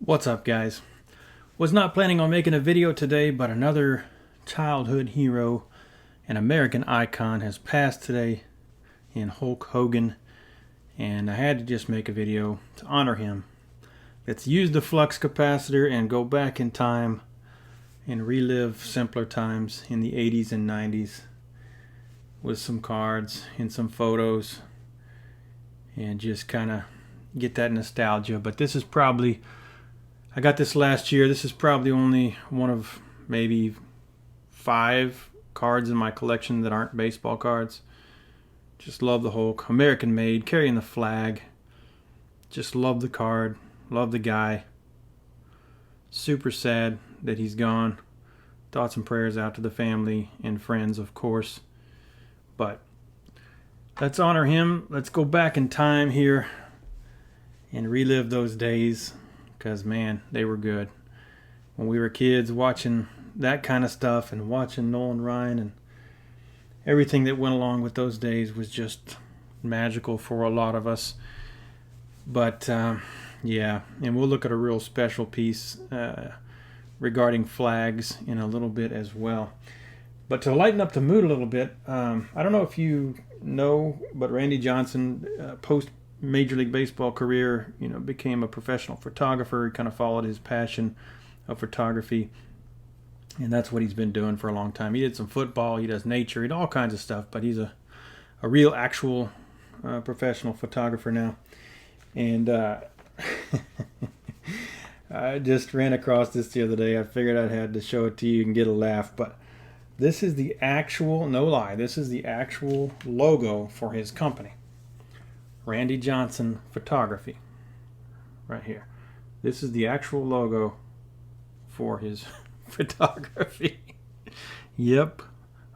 What's up, guys? Was not planning on making a video today, but another childhood hero and American icon has passed today in Hulk Hogan, and I had to just make a video to honor him. Let's use the flux capacitor and go back in time and relive simpler times in the 80s and 90s with some cards and some photos and just kind of get that nostalgia. But this is probably, I got this last year, this is probably only one of maybe 5 cards in my collection that aren't baseball cards. Just love the Hulk, American made, carrying the flag. Just love the card, love the guy. Super sad that he's gone. Thoughts and prayers out to the family and friends, of course. But let's honor him. Let's go back in time here and relive those days, because man, they were good. When we were kids, watching that kind of stuff and watching Nolan Ryan and everything that went along with those days was just magical for a lot of us. But yeah, and we'll look at a real special piece regarding flags in a little bit as well. But to lighten up the mood a little bit, I don't know if you know, but Randy Johnson, post Major League Baseball career, became a professional photographer. He kind of followed his passion of photography, and that's what he's been doing for a long time. He did some football, he does nature, he did all kinds of stuff, but he's a real actual professional photographer now. And I just ran across this the other day. I figured I had to show it to you and get a laugh, but this is the actual, no lie, this is the actual logo for his company. Randy Johnson Photography. Right here. This is the actual logo for his photography. Yep,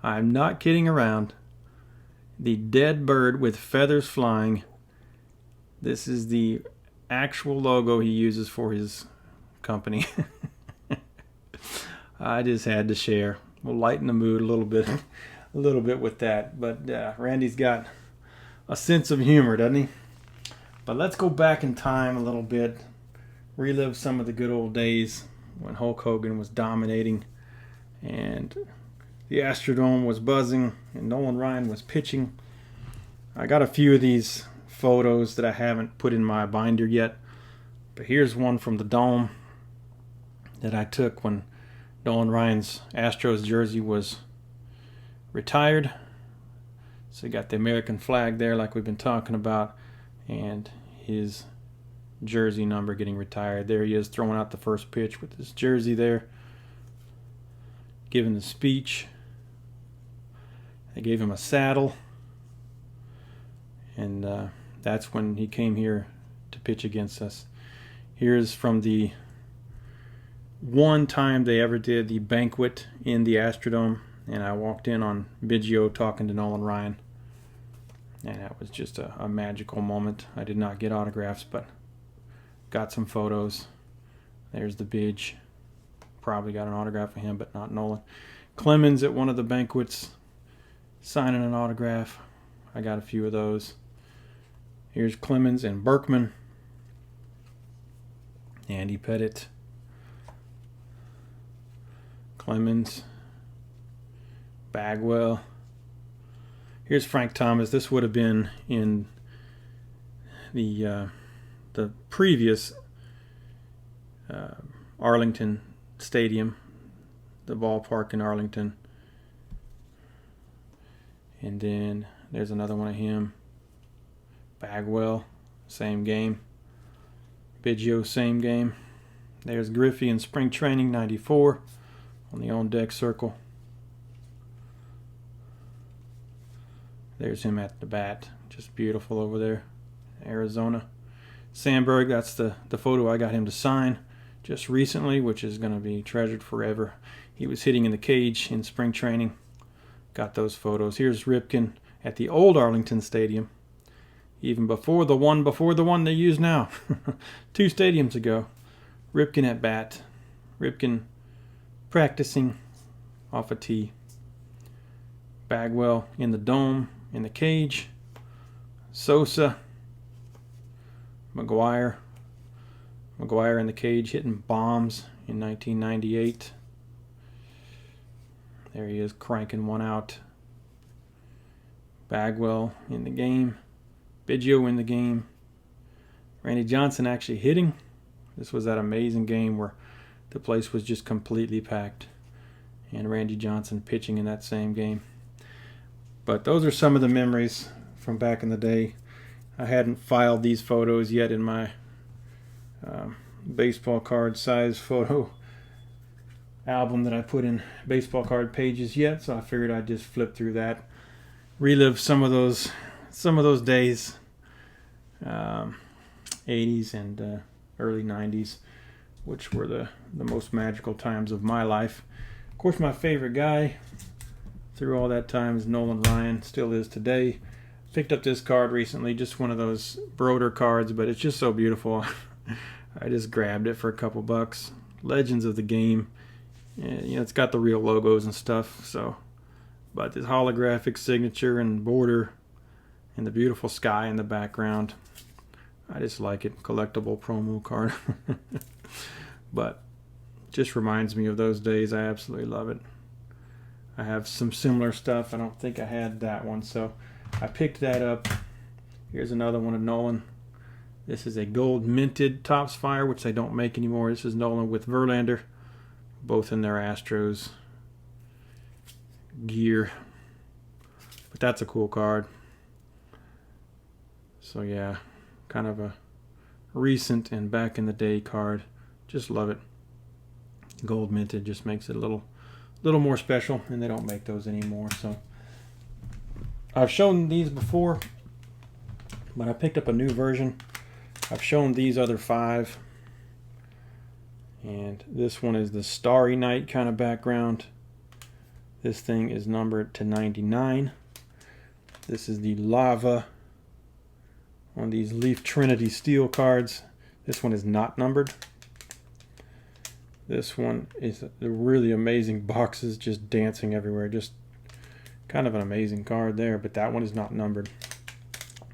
I'm not kidding around. The dead bird with feathers flying. This is the actual logo he uses for his company. I just had to share. We'll lighten the mood a little bit with that. But Randy's got a sense of humor, doesn't he? But let's go back in time a little bit, relive some of the good old days when Hulk Hogan was dominating and the Astrodome was buzzing and Nolan Ryan was pitching. I got a few of these photos that I haven't put in my binder yet, but here's one from the Dome that I took when Nolan Ryan's Astros jersey was retired. So you got the American flag there like we've been talking about, and his jersey number getting retired. There he is throwing out the first pitch with his jersey there, giving the speech. They gave him a saddle, and that's when he came here to pitch against us. Here's from the one time they ever did the banquet in the Astrodome, and I walked in on Biggio talking to Nolan Ryan, and that was just a magical moment. I did not get autographs, but got some photos. There's the Bidge. Probably got an autograph for him, but not Nolan. Clemens at one of the banquets signing an autograph. I got a few of those. Here's Clemens and Berkman. Andy Pettitte. Clemens. Bagwell. Here's Frank Thomas. This would have been in the previous Arlington Stadium, the ballpark in Arlington. And then there's another one of him. Bagwell, same game. Biggio, same game. There's Griffey in spring training, 94, on the on-deck circle. There's him at the bat. Just beautiful over there. Arizona. Sandberg, that's the photo I got him to sign just recently, which is going to be treasured forever. He was hitting in the cage in spring training. Got those photos. Here's Ripken at the old Arlington Stadium. Even before the one they use now. 2 stadiums ago. Ripken at bat. Ripken practicing off a tee. Bagwell in the dome, in the cage. Sosa, McGuire, McGwire in the cage hitting bombs in 1998. There he is cranking one out. Bagwell in the game. Biggio in the game. Randy Johnson actually hitting. This was that amazing game where the place was just completely packed. And Randy Johnson pitching in that same game. But those are some of the memories from back in the day. I hadn't filed these photos yet in my baseball card size photo album that I put in baseball card pages yet, so I figured I'd just flip through that, relive some of those days, 80s and early 90s, which were the most magical times of my life. Of course, my favorite guy through all that time is Nolan Ryan, still is today. Picked up this card recently, just one of those Broder cards, but it's just so beautiful. I just grabbed it for a couple bucks. Legends of the Game. And, it's got the real logos and stuff. So, but this holographic signature and border and the beautiful sky in the background. I just like it. Collectible promo card. But just reminds me of those days. I absolutely love it. I have some similar stuff. I don't think I had that one, so I picked that up. Here's another one of Nolan. This is a gold minted Topps Fire, which they don't make anymore. This is Nolan with Verlander, both in their Astros gear. But that's a cool card. So yeah, kind of a recent and back in the day card. Just love it. Gold minted just makes it a little more special, and they don't make those anymore. So I've shown these before, but I picked up a new version. I've shown these other 5, and this one is the Starry Night kind of background. This thing is numbered to 99. This is the Lava on these Leaf Trinity Steel cards. This one is not numbered. This one is the really amazing boxes just dancing everywhere. Just kind of an amazing card there, but that one is not numbered.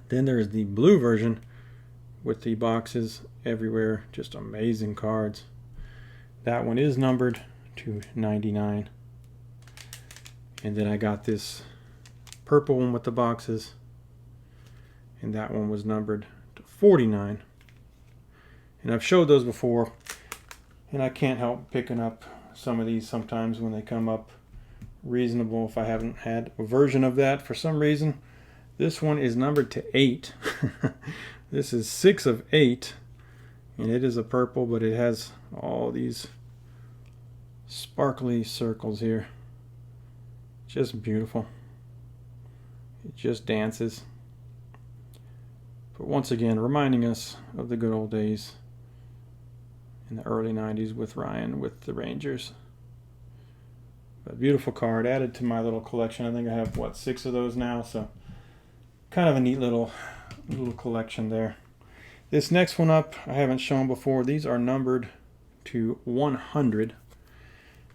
Then there is the blue version with the boxes everywhere. Just amazing cards. That one is numbered to 99. And then I got this purple one with the boxes, and that one was numbered to 49. And I've showed those before, and I can't help picking up some of these sometimes when they come up reasonable if I haven't had a version of that for some reason. This one is numbered to 8. This is 6 of 8, and it is a purple, but it has all these sparkly circles here. Just beautiful. It just dances. But once again, reminding us of the good old days in the early 90s with Ryan with the Rangers. But beautiful card added to my little collection. I think I have, 6 of those now, so kind of a neat little collection there. This next one up I haven't shown before. These are numbered to 100,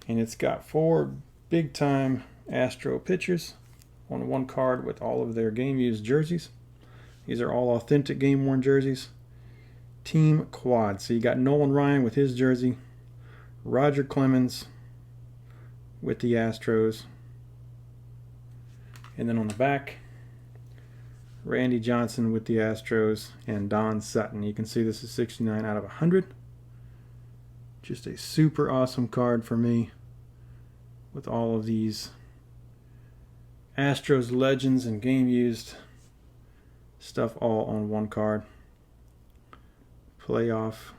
and it's got 4 big time Astro pitchers on one card with all of their game used jerseys. These are all authentic game worn jerseys. Team quad. So you got Nolan Ryan with his jersey, Roger Clemens with the Astros, and then on the back, Randy Johnson with the Astros and Don Sutton. You can see this is 69 out of 100. Just a super awesome card for me with all of these Astros legends and game used stuff all on one card. Playoff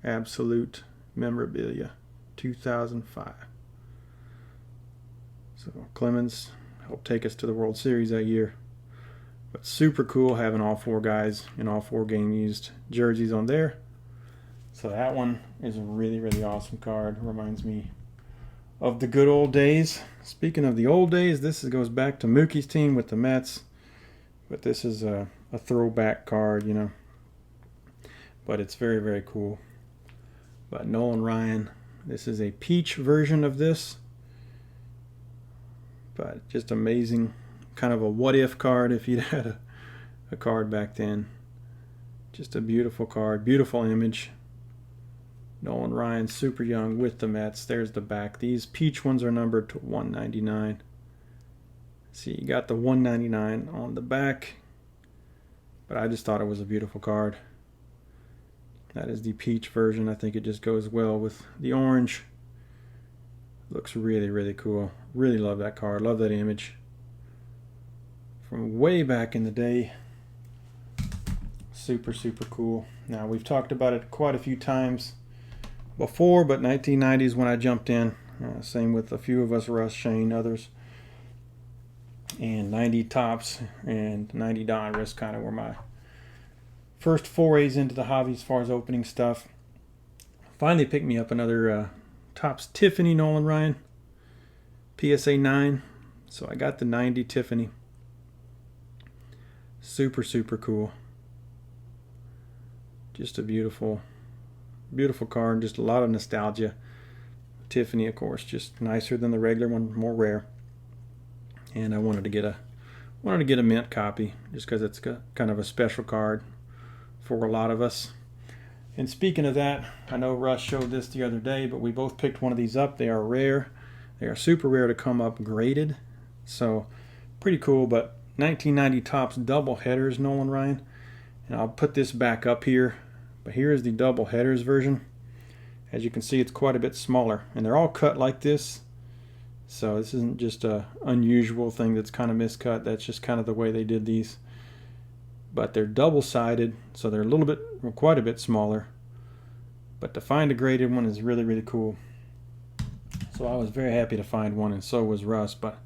Absolute Memorabilia 2005. So Clemens helped take us to the World Series that year. But super cool having all 4 guys in all 4 game used jerseys on there. So that one is a really, really awesome card. Reminds me of the good old days. Speaking of the old days, this goes back to Mookie's team with the Mets. But this is a throwback card, But it's very, very cool. But Nolan Ryan, this is a peach version of this. But just amazing. Kind of a what if card if you'd had a card back then. Just a beautiful card, beautiful image. Nolan Ryan, super young with the Mets. There's the back. These peach ones are numbered to 199. See, you got the 199 on the back, but I just thought it was a beautiful card. That is the peach version. I think it just goes well with the orange. Looks really, really cool. Really love that card. Love that image. From way back in the day. Super, super cool. Now, we've talked about it quite a few times before, but 1990 is when I jumped in. Same with a few of us, Russ, Shane, others. And 90 Topps and 90 Donruss kind of were my first forays into the hobby as far as opening stuff. Finally picked me up another Topps Tiffany Nolan Ryan. PSA 9. So I got the 90 Tiffany. Super, super cool. Just a beautiful, beautiful card. Just a lot of nostalgia. Tiffany, of course, just nicer than the regular one, more rare. And I wanted to get a mint copy just because it's kind of a special card for a lot of us. And speaking of that, I know Russ showed this the other day, but we both picked one of these up. They are rare. They are super rare to come up graded. So pretty cool. But 1990 Topps double headers Nolan Ryan. And I'll put this back up here. But here is the double headers version. As you can see, it's quite a bit smaller. And they're all cut like this. So this isn't just a unusual thing that's kind of miscut. That's just kind of the way they did these. But they're double-sided, so they're quite a bit smaller. But to find a graded one is really, really cool. So I was very happy to find one, and so was Russ. But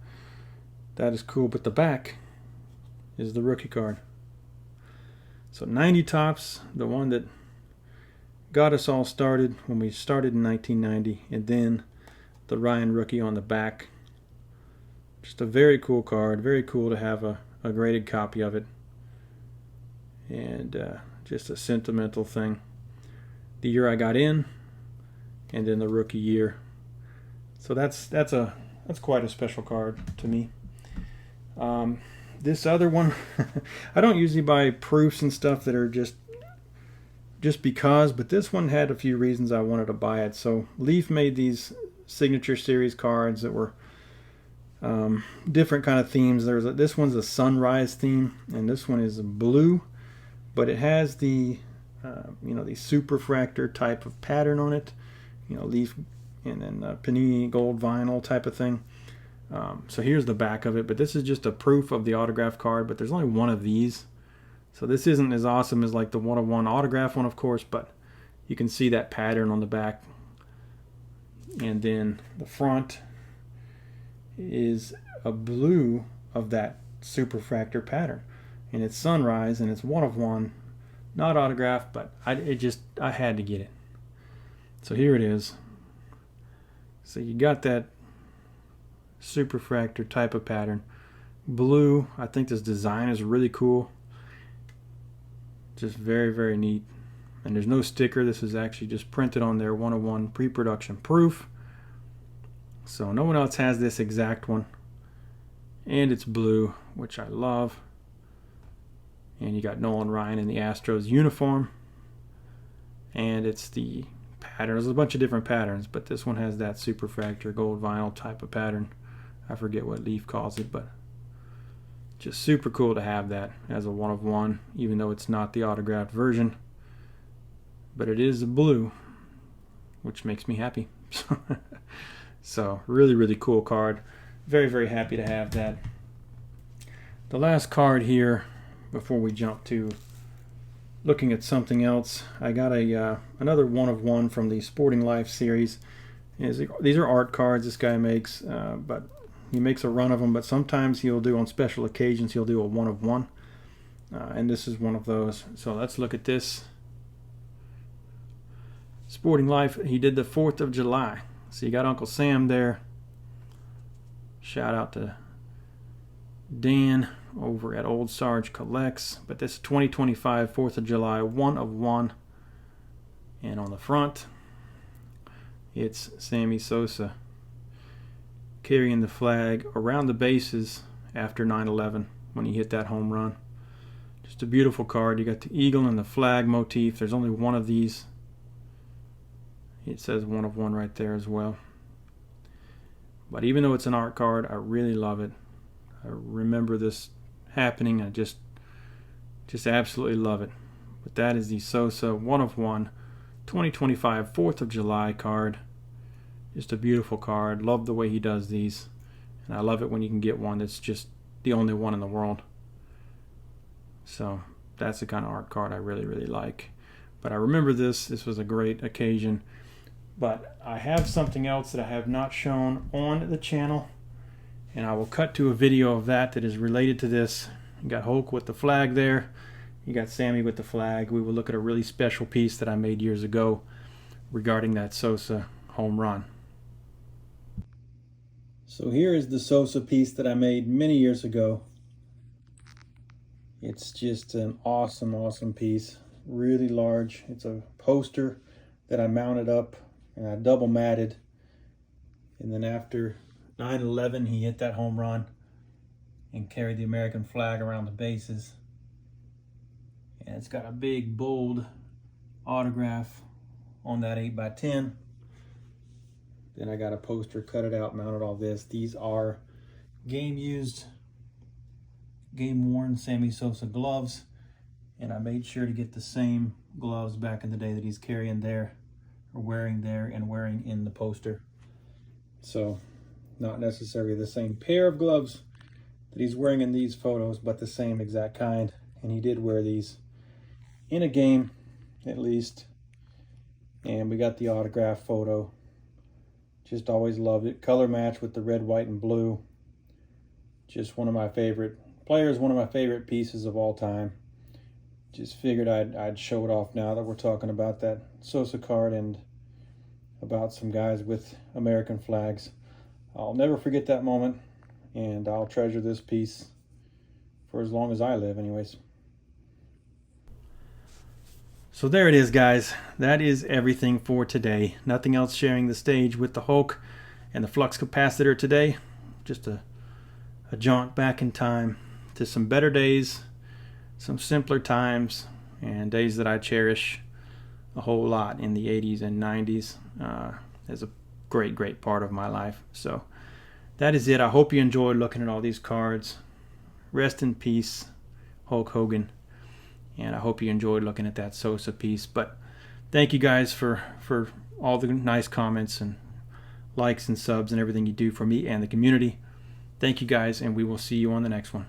that is cool. But the back is the rookie card. So 90 Topps, the one that got us all started when we started in 1990, and then the Ryan rookie on the back. Just a very cool card. Very cool to have a graded copy of it. And just a sentimental thing. The year I got in, and then the rookie year. So that's quite a special card to me. This other one, I don't usually buy proofs and stuff that are just because, but this one had a few reasons I wanted to buy it. So Leaf made these signature series cards that were different kind of themes. This one's a sunrise theme, and this one is blue, but it has the the superfractor type of pattern on it, Leaf, and then Panini gold vinyl type of thing. So here's the back of it, but this is just a proof of the autograph card, but there's only one of these. So this isn't as awesome as like the one-of-one autograph one, of course, but you can see that pattern on the back. And then the front is a blue of that superfractor pattern. And it's sunrise, and it's one-of-one, not autographed, but I had to get it. So here it is. So you got that superfractor type of pattern. Blue, I think this design is really cool. Just very, very neat. And there's no sticker. This is actually just printed on their 101 pre-production proof. So no one else has this exact one. And it's blue, which I love. And you got Nolan Ryan in the Astros uniform. And it's the pattern. There's a bunch of different patterns, but this one has that superfractor gold vinyl type of pattern. I forget what Leaf calls it, but just super cool to have that as a one-of-one, even though it's not the autographed version. But it is blue, which makes me happy. So really, really cool card. Very, very happy to have that. The last card here, before we jump to looking at something else, I got another one-of-one from the Sporting Life series. These are art cards this guy makes, but he makes a run of them, but sometimes he'll do, on special occasions, he'll do a one-of-one. And this is one of those. So let's look at this. Sporting Life, he did the 4th of July. So you got Uncle Sam there. Shout out to Dan over at Old Sarge Collects. But this is 2025 4th of July, one-of-one. And on the front, it's Sammy Sosa carrying the flag around the bases after 9/11 when he hit that home run. Just a beautiful card. You got the eagle and the flag motif. There's only one of these. It says 1 of 1 right there as well. But even though it's an art card, I really love it. I remember this happening. I just absolutely love it. But that is the Sosa 1 of 1 2025 4th of July card. Just a beautiful card. Love the way he does these. And I love it when you can get one that's just the only one in the world. So that's the kind of art card I really, really like. But I remember this. This was a great occasion. But I have something else that I have not shown on the channel, and I will cut to a video of that is related to this. You got Hulk with the flag there. You got Sammy with the flag. We will look at a really special piece that I made years ago regarding that Sosa home run. So here is the Sosa piece that I made many years ago. It's just an awesome, awesome piece. Really large. It's a poster that I mounted up and I double matted. And then after 9/11, he hit that home run and carried the American flag around the bases. And it's got a big, bold autograph on that 8x10. Then I got a poster, cut it out, mounted all this. These are game-used, game-worn Sammy Sosa gloves. And I made sure to get the same gloves back in the day that he's carrying there, or wearing there, and wearing in the poster. So, not necessarily the same pair of gloves that he's wearing in these photos, but the same exact kind. And he did wear these in a game, at least. And we got the autograph photo. Just always loved it. Color match with the red, white, and blue. Just one of my favorite players, one of my favorite pieces of all time. Just figured I'd show it off now that we're talking about that Sosa card and about some guys with American flags. I'll never forget that moment, and I'll treasure this piece for as long as I live anyways. So there it is, guys. That is everything for today. Nothing else sharing the stage with the Hulk and the flux capacitor today. Just a jaunt back in time to some better days, some simpler times, and days that I cherish a whole lot in the 80s and 90s as a great, great part of my life. So that is it. I hope you enjoyed looking at all these cards. Rest in peace, Hulk Hogan. And I hope you enjoyed looking at that Sosa piece. But thank you guys for all the nice comments and likes and subs and everything you do for me and the community. Thank you guys, and we will see you on the next one.